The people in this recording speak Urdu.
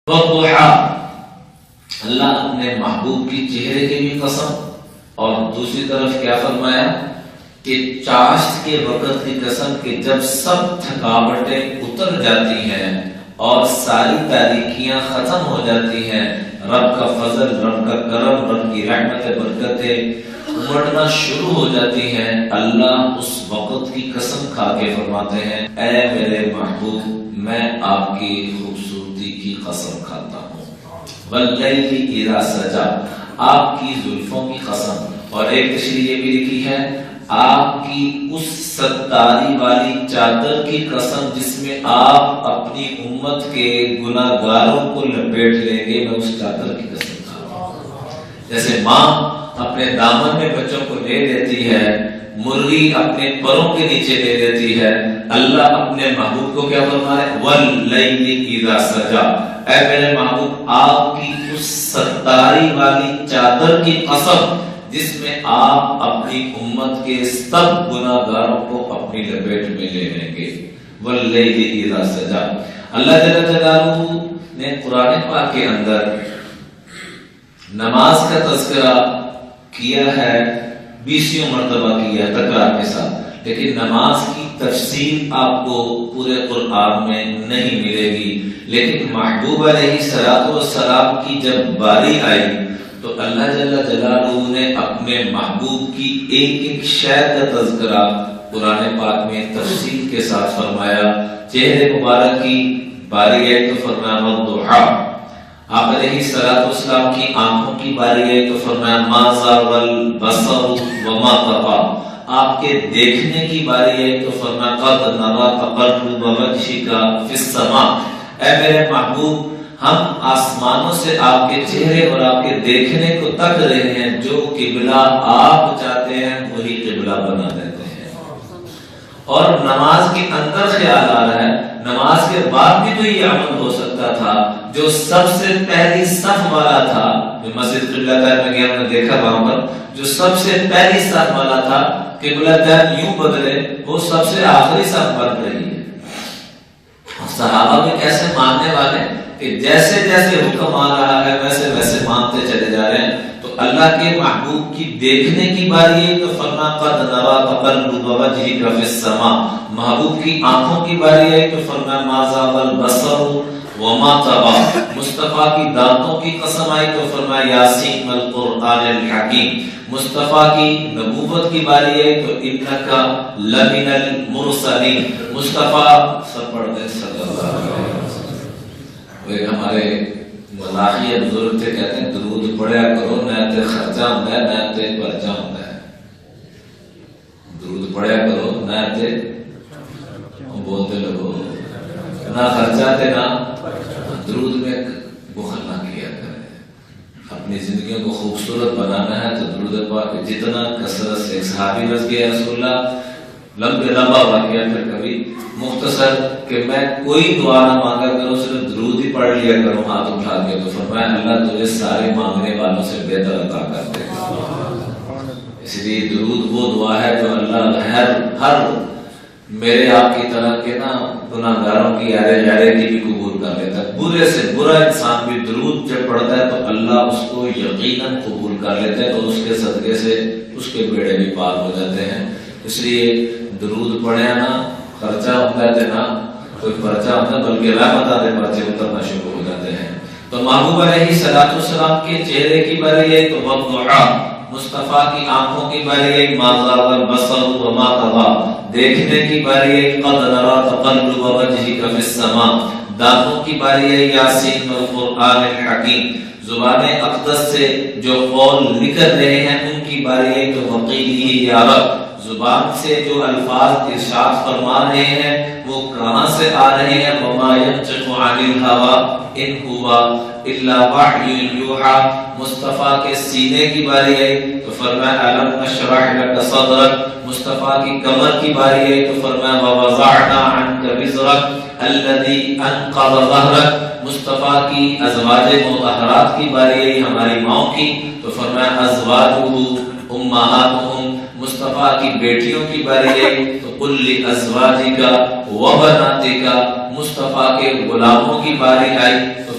والضحى، اللہ اپنے محبوب کی چہرے کی بھی قسم، اور دوسری طرف کیا فرمایا کہ چاشت کے وقت کی قسم کہ جب سب تھکاوٹیں اتر جاتی ہیں اور ساری تاریکیاں ختم ہو جاتی ہیں، رب کا فضل، رب کا کرم، رب کی رحمت برکتیں امڑنا شروع ہو جاتی ہیں، اللہ اس وقت کی قسم کھا کے فرماتے ہیں اے میرے محبوب میں آپ کی خوبصورتی کی قسم کھاتا ہوں، واللیل اذا سجا، آپ کی زلفوں کی قسم، اور ایک تشریح یہ بھی لکھی ہے آپ کی اس ستاری والی چادر کی قسم جس میں آپ اپنی امت کے گناہگاروں کو لپیٹ لیں گے، میں اس چادر کی قسم کھاتا ہوں۔ جیسے ماں اپنے دامن میں بچوں کو لے لیتی ہے، مرغی اپنے پروں کے نیچے لے لیتی ہے، اللہ اپنے محبوب کو کیا فرما رہا ہے واللیل اذا سجا، اے میرے محبوب آپ کی اس ستاری والی چادر کی قسم جس میں آپ اپنی امت کے سب گناہگاروں کو اپنی لپیٹ میں لے لیں گے، واللیل اذا سجا۔ اللہ جل جلالہ نے قرآن پاک کے اندر نماز کا تذکرہ کیا ہے، 20 مرتبہ کیا ہے تکرار کے ساتھ، لیکن نماز کی تفصیل آپ کو پورے قرآن میں نہیں ملے گی، لیکن محبوب علیہ الصلوۃ والسلام کی جب باری آئی تو اللہ جل جلالہ نے اپنے محبوب کی ایک ایک شے کا تذکرہ قرآن پاک میں تفصیل کے ساتھ فرمایا۔ چہرے مبارک کی باری آئی تو فرمایا والضحیٰ، آپ علیہ الصلوۃ والسلام کی آنکھوں کی باری آئی تو فرمایا ما زاغ البصر وما طغیٰ، آپ کے دیکھنے کی باری آئی تو فرمایا قد نری تقلب وجهک فی السماء، اے میرے محبوب ہم آسمانوں سے آپ کے چہرے اور آپ کے دیکھنے کو تک رہے ہیں، جو قبلہ آپ چاہتے ہیں وہی قبلہ بنا دیتے ہیں۔ اور نماز کے اندر خیال آ رہا ہے نماز کے بعد بھی تو یہ عمل ہو سکتا تھا، جو سب سے پہلی صف والا تھا، جو مسجد قبلہ طیب میں گیا ہم نے دیکھا وہاں پر جو سب سے پہلی صف والا تھا قبلہ طیب یوں بدلے وہ سب سے آخری صف بن رہی ہے۔ صحابہ بھی کیسے ماننے والے کہ جیسے جیسے حکم آ رہا ہے ویسے ویسے مانتے چلے جا رہے ہیں، تو اللہ کے محبوب کی دیکھنے کی باری ہے تو فرما قد نری تقلب وجهک فی السماء، محبوب کی آنکھوں کی باری ہے تو فرما ما زاغ البصر وما طغیٰ، مصطفیٰ کی دانتوں کی قسم آئی تو فرما یاسین والقرآن الحکیم، مصطفیٰ کی نبوت کی باری ہے تو انک لمن المرسلین، مصطفیٰ سب پڑھتے ہیں صلی اللہ علیہ وسلم۔ ایک ہمارے ملاحی بزرگ تھے، کہتے ہیں درود پڑھیا کرو نہ تے خرچہ ہوتا ہے نہ تے پرچہ ہوتا ہے، درود پڑھیا کرو نہ تے بولتے لوگو نہ خرچہ تے نہ درود میں بخل نہ کیا کریں، اپنی زندگیوں کو خوبصورت بنانا ہے تو درود پاک جتنا کثرت سے، ایک صحابی رض گیا رسول اللہ لمبا واقعہ پھر کبھی مختصر کہ میں کوئی دعا نہ مانگا کروں صرف درود ہی پڑھ لیا کروں ہاتھ اٹھا کے، تو فرمایا اللہ تجھے سارے مانگنے والوں سے بہتر عطا کر دے گا۔ اس لیے درود وہ دعا ہے جو اللہ ہر میرے آپ کی طرح کے نا گناہگاروں کی یارے کی بھی قبول کر لیتا ہے، برے سے برا انسان بھی درود جب پڑھتا ہے تو اللہ اس کو یقیناً قبول کر لیتا ہے، تو اس کے صدقے سے اس کے بیڑے بھی پار ہو جاتے ہیں۔ اس لیے درود پڑھے نا خرچہ ہوتا ہے نہ کوئی پرچہ ہوتا ہے، بلکہ رحمت آدھے پرچے اترنا شروع ہو جاتے ہیں۔ تو محبوب علیہ الصلوۃ والسلام کے چہرے کی باری ہے تو والضحیٰ، مصطفیٰ کی آنکھوں کی باری ہے ما زاغ البصر وما طغیٰ، دیکھنے کی باری ہے قد نری تقلب وجهک فی السماء، دانتوں کی باری ہے یاسین والقرآن الحکیم، زبان اقدس سے جو قول نکل رہے ہیں ان کی باری ہے تو وقیلہ یا رب، زبان سے جو الفاظ ارشاد فرما رہے ہیں وہ کہاں سے آ رہے ہیں، وما ينطق عن الهوى ان هو الا وحی یوحی، مصطفیٰ کے سینے کی باری ہے تو فرمایا الم نشرح لك صدرك، مصطفیٰ کی کمر کی باری ہے تو فرمایا ووضعنا عنك وزرك الذي انقض ظهرك، مصطفیٰ کی ازواج مطہرات کی باری ہے ہماری ماؤں کی تو فرمایا ازواجہ امہاتہم، مصطفیٰ کی بیٹیوں کی باری ہے تو قل لازواجک وبناتک، مصطفیٰ کے غلاموں کی باری آئی تو